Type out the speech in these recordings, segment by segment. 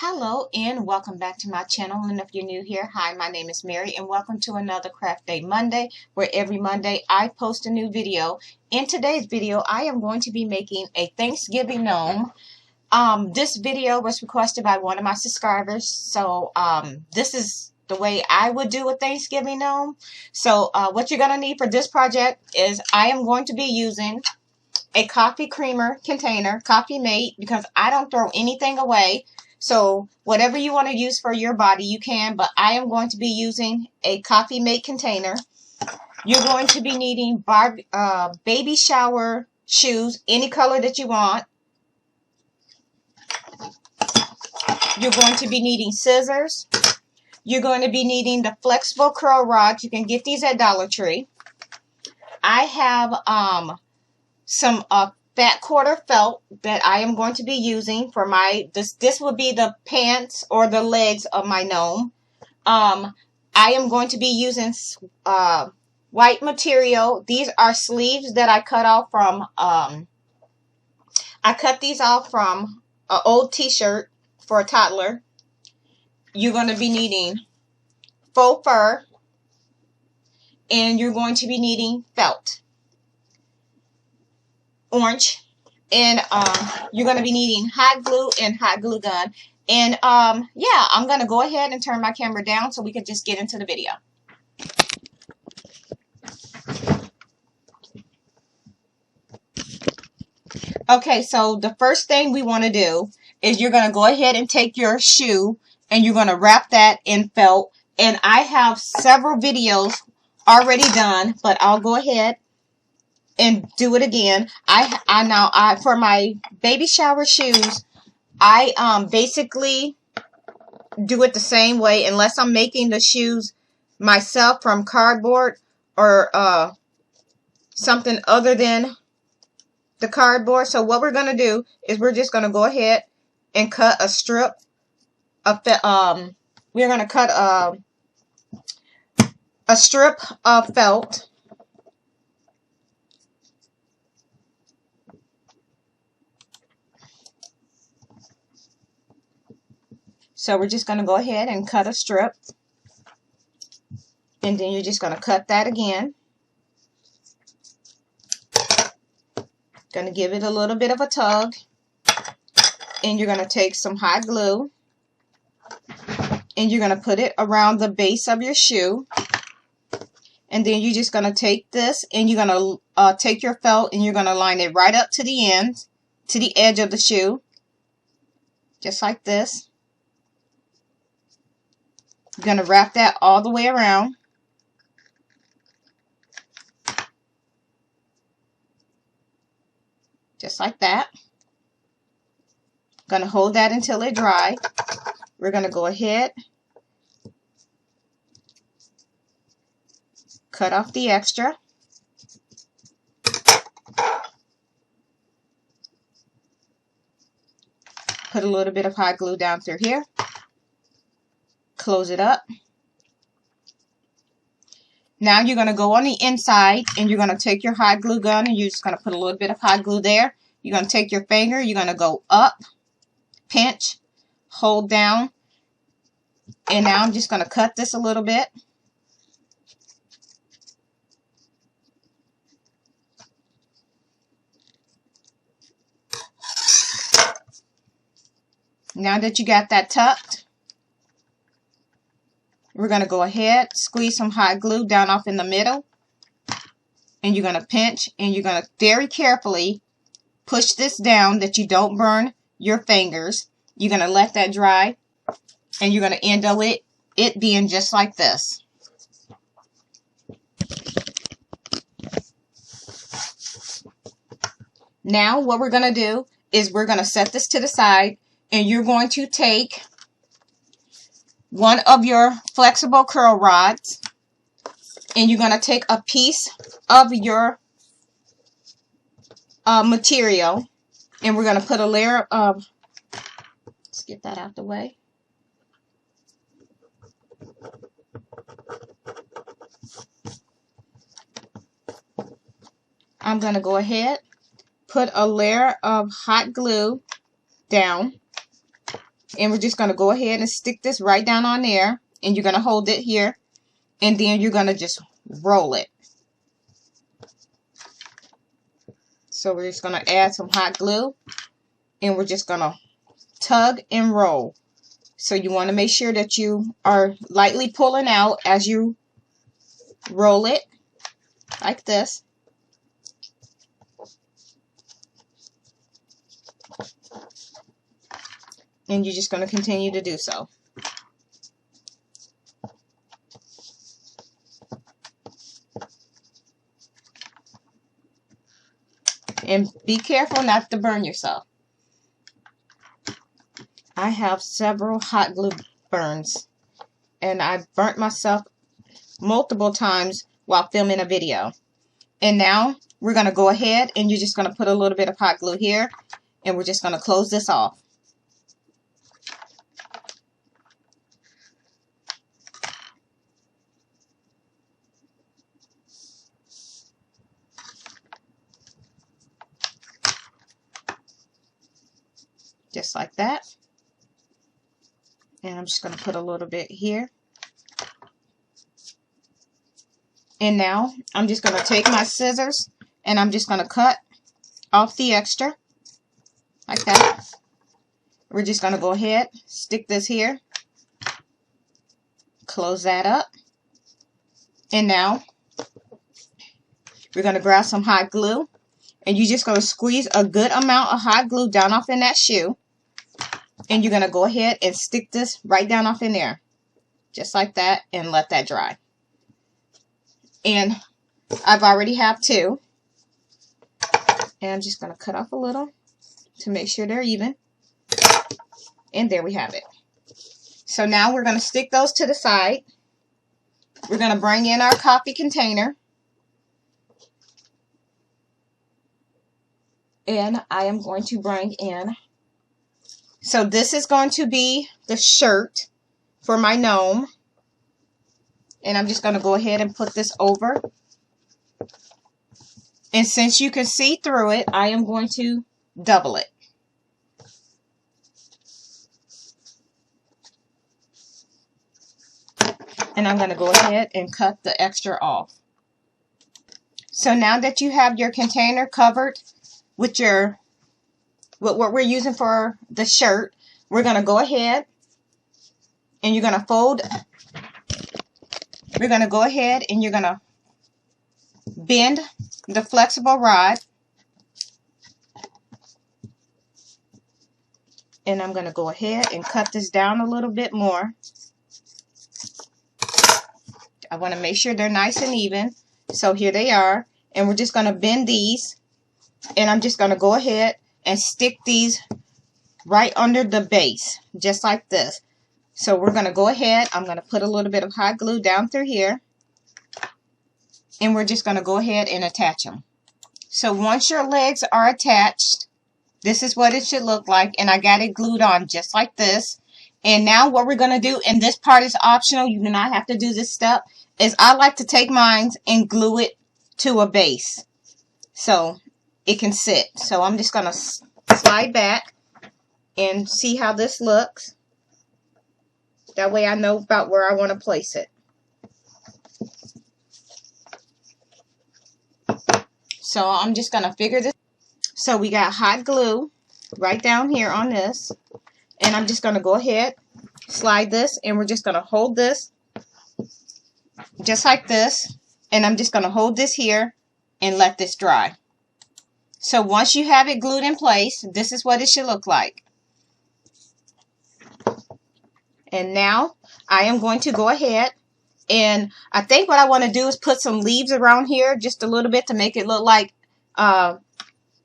Hello and welcome back to my channel, and if you're new here, hi, my name is Mary and welcome to another Craft Day Monday, where every Monday I post a new video. In today's video I am going to be making a Thanksgiving gnome. This video was requested by one of my subscribers, so this is the way I would do a Thanksgiving gnome. So what you're going to need for this project is I am going to be using a coffee creamer container, coffee mate, because I don't throw anything away. So whatever you want to use for your body, you can, but I am going to be using a coffee mate container. You're going to be needing baby shower shoes, any color that you want. You're going to be needing scissors. You're going to be needing the flexible curl rods. You can get these at Dollar Tree. I have some fat quarter felt that I am going to be using for my, this will be the pants or the legs of my gnome. I am going to be using white material. These are sleeves that I cut off from, I cut these off from an old t-shirt for a toddler. You're going to be needing faux fur, and you're going to be needing felt. Orange, and you're going to be needing hot glue and hot glue gun. And yeah, I'm going to go ahead and turn my camera down so we can just get into the video. Okay, so the first thing we want to do is you're going to go ahead and take your shoe and you're going to wrap that in felt. And I have several videos already done, but I'll go ahead and do it again. I for my baby shower shoes, I basically do it the same way, unless I'm making the shoes myself from cardboard or something other than the cardboard. So what we're gonna do is we're just gonna go ahead and cut a strip of we're gonna cut a strip of felt. So we're just going to go ahead and cut a strip. And then you're just going to cut that again. Going to give it a little bit of a tug. And you're going to take some hot glue. And you're going to put it around the base of your shoe. And then you're just going to take this and you're going to take your felt and you're going to line it right up to the end, to the edge of the shoe. Just like this. You're going to wrap that all the way around. Just like that. Going to hold that until it dries. We're going to go ahead, cut off the extra. Put a little bit of hot glue down through here. Close it up. Now you're going to go on the inside and you're going to take your hot glue gun and you're just going to put a little bit of hot glue there. You're going to take your finger, you're going to go up, pinch, hold down, and now I'm just going to cut this a little bit. Now that you got that tucked, we're going to go ahead, squeeze some hot glue down off in the middle, and you're going to pinch, and you're going to very carefully push this down that you don't burn your fingers. You're going to let that dry, and you're going to end up with it being just like this. Now what we're going to do is we're going to set this to the side, and you're going to take one of your flexible curl rods and you're going to take a piece of your material and we're going to put a layer of, let's get that out the way. I'm going to go ahead, put a layer of hot glue down. And we're just going to go ahead and stick this right down on there. And you're going to hold it here. And then you're going to just roll it. So we're just going to add some hot glue. And we're just going to tug and roll. So you want to make sure that you are lightly pulling out as you roll it. Like this. And you're just going to continue to do so. And be careful not to burn yourself. I have several hot glue burns. And I've burnt myself multiple times while filming a video. And now we're going to go ahead and you're just going to put a little bit of hot glue here. And we're just going to close this off. Just like that. And I'm just going to put a little bit here. And now I'm just going to take my scissors and I'm just going to cut off the extra. Like that. We're just going to go ahead, stick this here. Close that up. And now we're going to grab some hot glue. And you're just going to squeeze a good amount of hot glue down off in that shoe. And you're going to go ahead and stick this right down off in there. Just like that. And let that dry. And I've already have two. And I'm just going to cut off a little to make sure they're even. And there we have it. So now we're going to stick those to the side. We're going to bring in our coffee container. And I am going to bring in, so this is going to be the shirt for my gnome. And I'm just going to go ahead and put this over. And since you can see through it, I am going to double it. And I'm going to go ahead and cut the extra off. So now that you have your container covered with what we're using for the shirt, we're going to go ahead and you're going to fold. We're going to go ahead and you're going to bend the flexible rod. And I'm going to go ahead and cut this down a little bit more. I want to make sure they're nice and even. So here they are. And we're just going to bend these. And I'm just going to go ahead and stick these right under the base. Just like this. So we're going to go ahead. I'm going to put a little bit of hot glue down through here. And we're just going to go ahead and attach them. So once your legs are attached, this is what it should look like. And I got it glued on just like this. And now what we're going to do, and this part is optional, you do not have to do this step, is I like to take mine and glue it to a base so it can sit. So I'm just going to slide back and see how this looks. That way I know about where I want to place it. So I'm just going to figure this. So we got hot glue right down here on this. And I'm just going to go ahead, slide this, and we're just going to hold this just like this. And I'm just going to hold this here and let this dry. So once you have it glued in place, this is what it should look like. And now I am going to go ahead, and I think what I want to do is put some leaves around here just a little bit to make it look like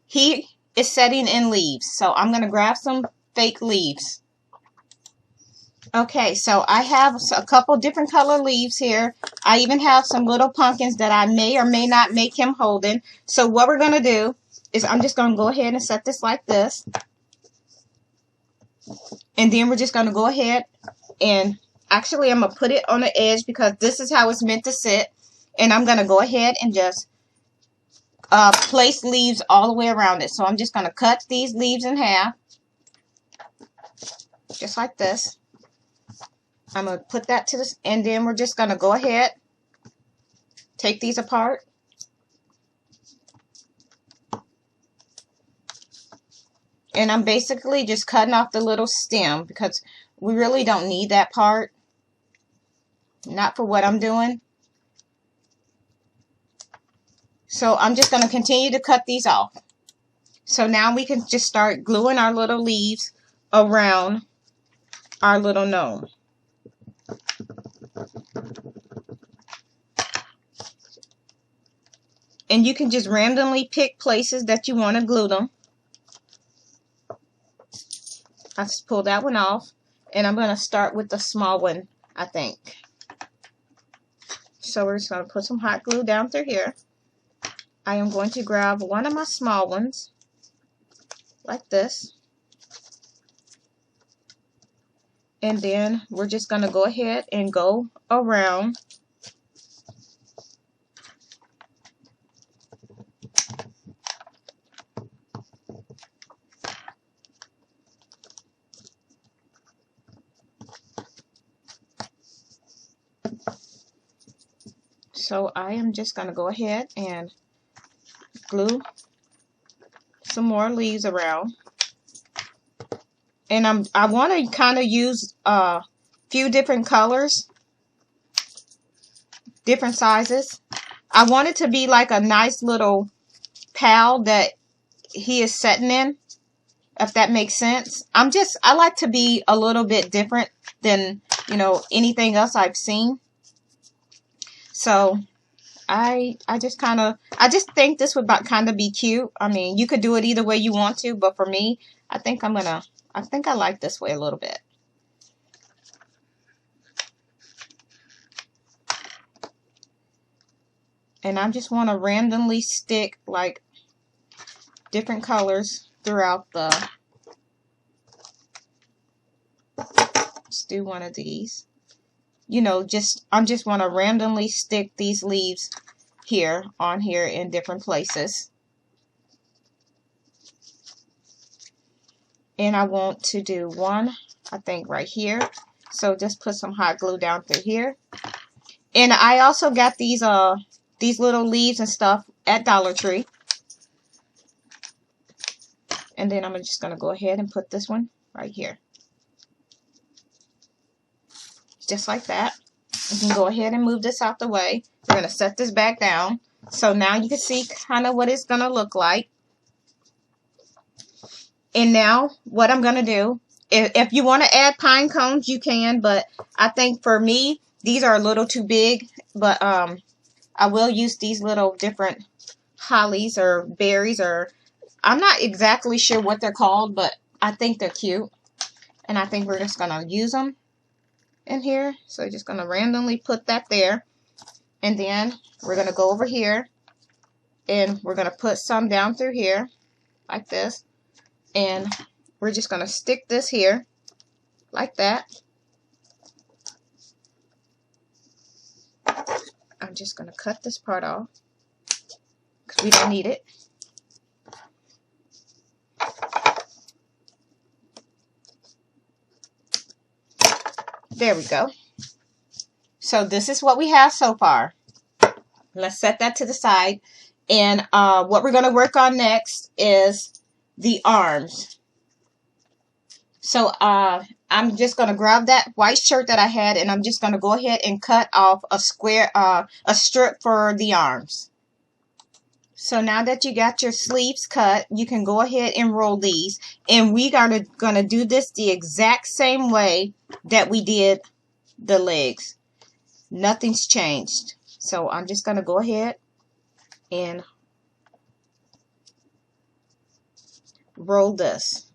he is setting in leaves. So I'm going to grab some fake leaves. Okay, so I have a couple different color leaves here. I even have some little pumpkins that I may or may not make him holding. So what we're going to do is I'm just going to go ahead and set this like this. And then we're just going to go ahead and actually I'm going to put it on the edge because this is how it's meant to sit. And I'm going to go ahead and just place leaves all the way around it. So I'm just going to cut these leaves in half. just like this. I'm going to put that to this, and then we're just going to go ahead, take these apart. And I'm basically just cutting off the little stem because we really don't need that part. Not for what I'm doing. So I'm just going to continue to cut these off. So now we can just start gluing our little leaves around our little gnome. And you can just randomly pick places that you want to glue them. I just pulled that one off, and I'm going to start with the small one, I think. So we're just going to put some hot glue down through here. I am going to grab one of my small ones, like this. And then we're just going to go ahead and go around. So I am just going to go ahead and glue some more leaves around. And I want to kind of use a few different colors, different sizes. I want it to be like a nice little pal that he is setting in, if that makes sense. I like to be a little bit different than, you know, anything else I've seen. So I just think this would kind of be cute. I mean, you could do it either way you want to, but for me, I think I like this way a little bit. And I just want to randomly stick like different colors throughout the, let's do one of these. You know, I just want to randomly stick these leaves on here in different places. And I want to do one, I think, right here. So just put some hot glue down through here. And I also got these little leaves and stuff at Dollar Tree. And then I'm just going to go ahead and put this one right here. Just like that. You can go ahead and move this out the way. We're going to set this back down. So now you can see kind of what it's going to look like. And now what I'm going to do, if you want to add pine cones, you can. But I think for me, these are a little too big. But I will use these little different hollies or berries, or I'm not exactly sure what they're called, but I think they're cute. And I think we're just going to use them in here. So just going to randomly put that there. And then we're going to go over here and we're going to put some down through here like this. And we're just going to stick this here like that. I'm just going to cut this part off because we don't need it. There we go. So this is what we have so far. Let's set that to the side. And what we're going to work on next is the arms. So I'm just going to grab that white shirt that I had, and I'm just going to go ahead and cut off a strip for the arms. So now that you got your sleeves cut, you can go ahead and roll these. And we are going to do this the exact same way that we did the legs. Nothing's changed. So I'm just going to go ahead and roll this.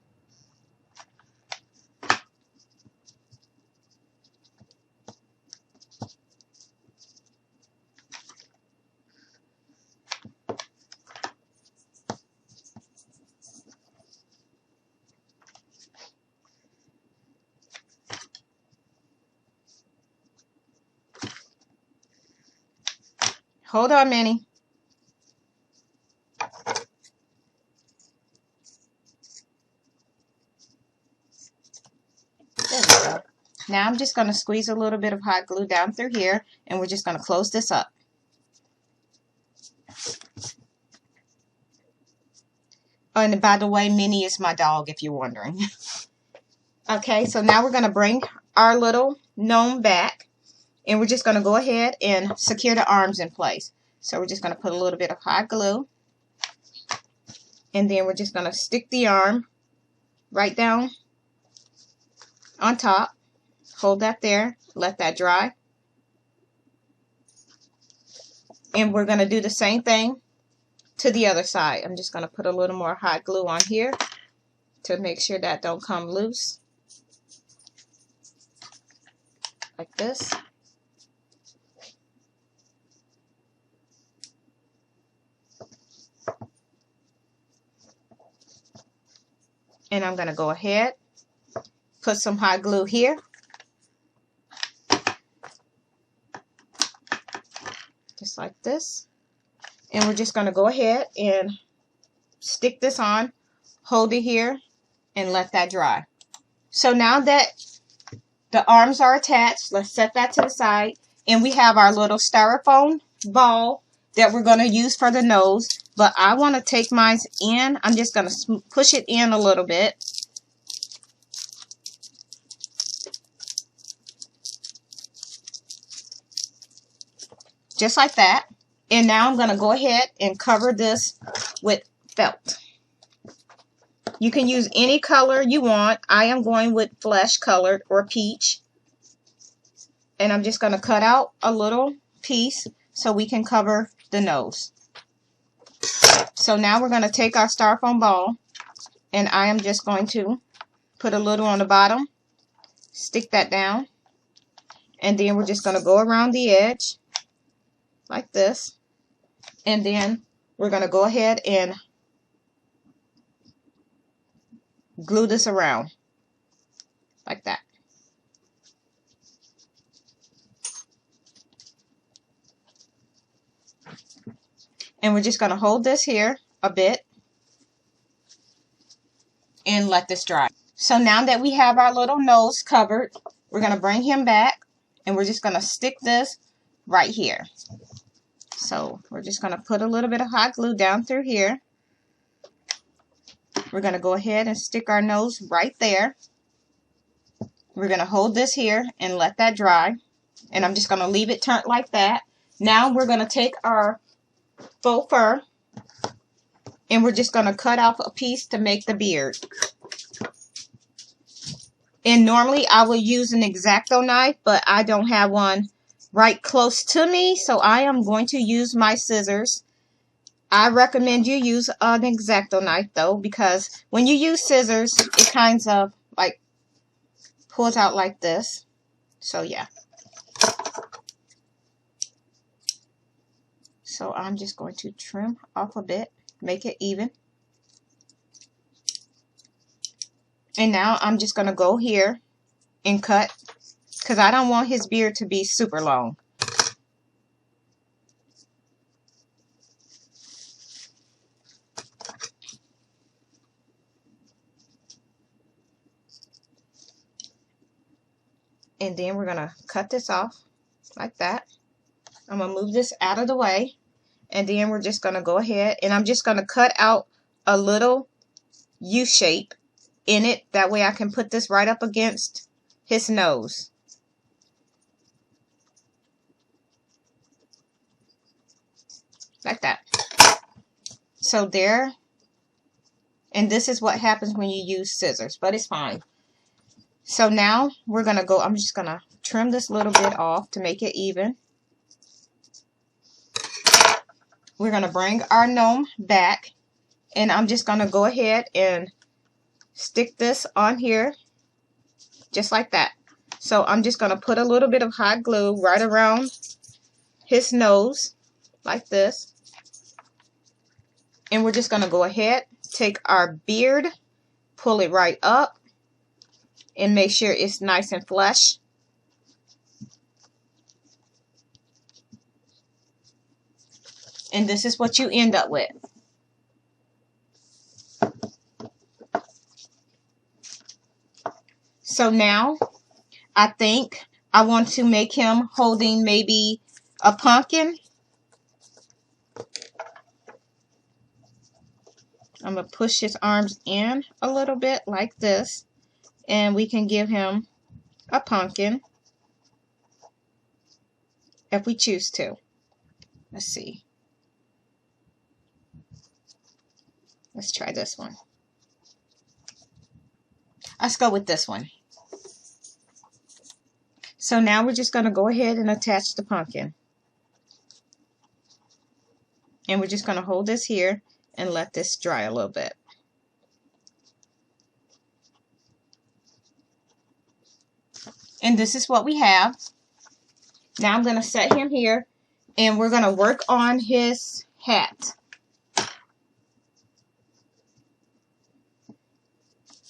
Hold on, Minnie. There we go. Now I'm just going to squeeze a little bit of hot glue down through here, and we're just going to close this up. Oh, and by the way, Minnie is my dog, if you're wondering. Okay, so now we're going to bring our little gnome back, and we're just going to go ahead and secure the arms in place. So we're just going to put a little bit of hot glue, and then we're just going to stick the arm right down on top. Hold that there, let that dry. And we're going to do the same thing to the other side. I'm just going to put a little more hot glue on here to make sure that don't come loose. Like this. And I'm going to go ahead, put some hot glue here. Just like this. And we're just going to go ahead and stick this on, hold it here, and let that dry. So now that the arms are attached, let's set that to the side. And we have our little styrofoam ball that we're going to use for the nose. But I want to take mine in. I'm just going to push it in a little bit. Just like that. And now I'm going to go ahead and cover this with felt. You can use any color you want. I am going with flesh colored or peach. And I'm just going to cut out a little piece so we can cover the nose. So now we're going to take our styrofoam ball, and I am just going to put a little on the bottom, stick that down, and then we're just going to go around the edge like this. And then we're going to go ahead and glue this around like that. And we're just going to hold this here a bit and let this dry. So now that we have our little nose covered, we're going to bring him back, and we're just going to stick this right here. So we're just going to put a little bit of hot glue down through here. We're going to go ahead and stick our nose right there. We're going to hold this here and let that dry. And I'm just going to leave it turned like that. Now we're going to take our faux fur, and we're just going to cut off a piece to make the beard. And normally I will use an X-Acto knife, but I don't have one right close to me, so I am going to use my scissors. I recommend you use an X-Acto knife though, because when you use scissors, it kind of like pulls out like this. So yeah. So I'm just going to trim off a bit, make it even. And now I'm just going to go here and cut, because I don't want his beard to be super long. And then we're going to cut this off like that. I'm going to move this out of the way. And then we're just going to go ahead, and I'm just going to cut out a little U shape in it. That way I can put this right up against his nose. Like that. So there. And this is what happens when you use scissors, but it's fine. So now we're going to go, I'm just going to trim this little bit off to make it even. We're going to bring our gnome back, and I'm just going to go ahead and stick this on here just like that. So I'm just going to put a little bit of hot glue right around his nose like this. And we're just going to go ahead, take our beard, pull it right up, and make sure it's nice and flush. And this is what you end up with. So now I think I want to make him holding maybe a pumpkin. I'm going to push his arms in a little bit like this, and we can give him a pumpkin if we choose to. Let's see. Let's try this one. Let's go with this one. So now we're just going to go ahead and attach the pumpkin. And we're just going to hold this here and let this dry a little bit. And this is what we have. Now I'm going to set him here, and we're going to work on his hat.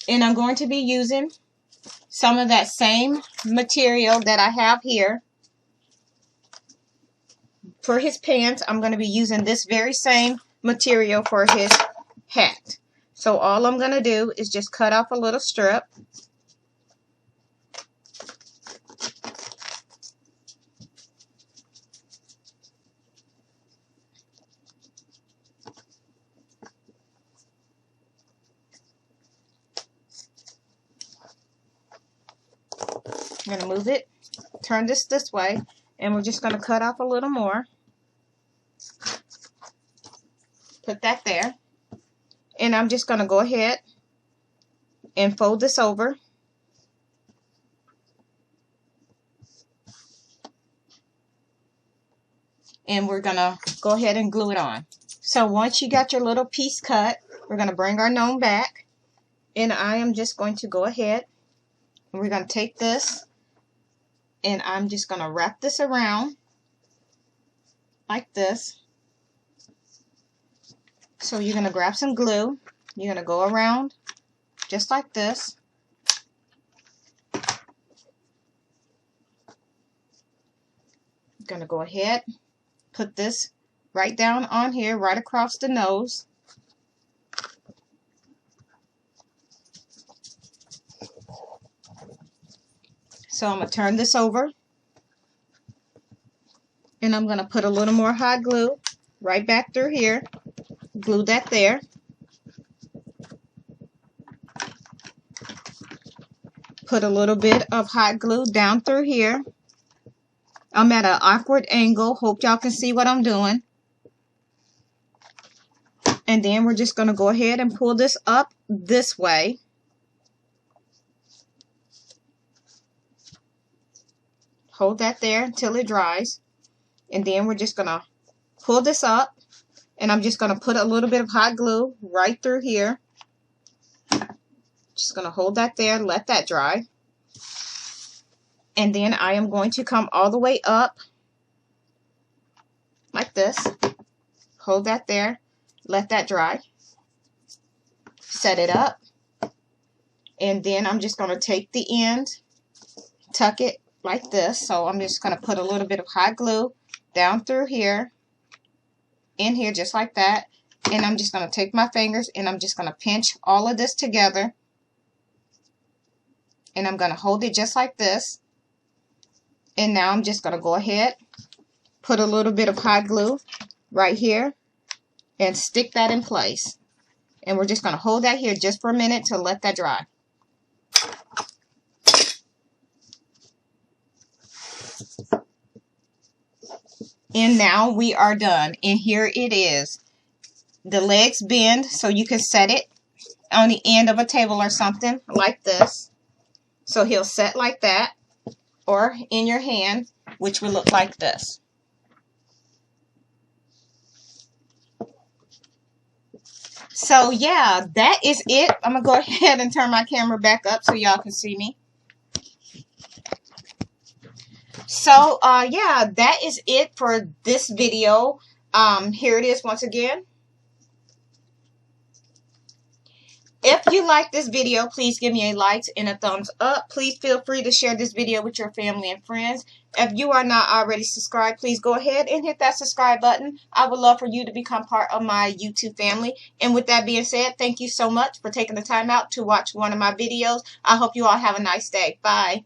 And I'm going to be using some of that same material that I have here. For his pants, I'm going to be using this very same material for his hat. So all I'm going to do is just cut off a little strip. I'm going to move it, turn this way, and we're just going to cut off a little more. Put that there. And I'm just going to go ahead and fold this over. And we're going to go ahead and glue it on. So once you got your little piece cut, we're going to bring our gnome back. And I am just going to go ahead and we're going to take this, and I'm just going to wrap this around like this. So you're going to grab some glue. You're going to go around just like this. You're going to go ahead, put this right down on here, right across the nose. So I'm going to turn this over, and I'm going to put a little more hot glue right back through here. Glue that there. Put a little bit of hot glue down through here. I'm at an awkward angle. Hope y'all can see what I'm doing. And then we're just going to go ahead and pull this up this way. Hold that there until it dries. And then we're just going to pull this up. And I'm just going to put a little bit of hot glue right through here. Just going to hold that there, let that dry. And then I am going to come all the way up like this. Hold that there, let that dry. Set it up. And then I'm just going to take the end, tuck it like this. So I'm just going to put a little bit of hot glue down through here. In here just like that, and I'm just going to take my fingers and I'm just going to pinch all of this together, and I'm going to hold it just like this. And now I'm just going to go ahead, put a little bit of hot glue right here and stick that in place, and we're just going to hold that here just for a minute to let that dry. And now we are done. And here it is. The legs bend so you can set it on the end of a table or something like this. So he'll set like that, or in your hand, which will look like this. So yeah, that is it. I'm going to go ahead and turn my camera back up so y'all can see me. So, yeah, that is it for this video. Here it is once again. If you like this video, please give me a like and a thumbs up. Please feel free to share this video with your family and friends. If you are not already subscribed, please go ahead and hit that subscribe button. I would love for you to become part of my YouTube family. And with that being said, thank you so much for taking the time out to watch one of my videos. I hope you all have a nice day. Bye.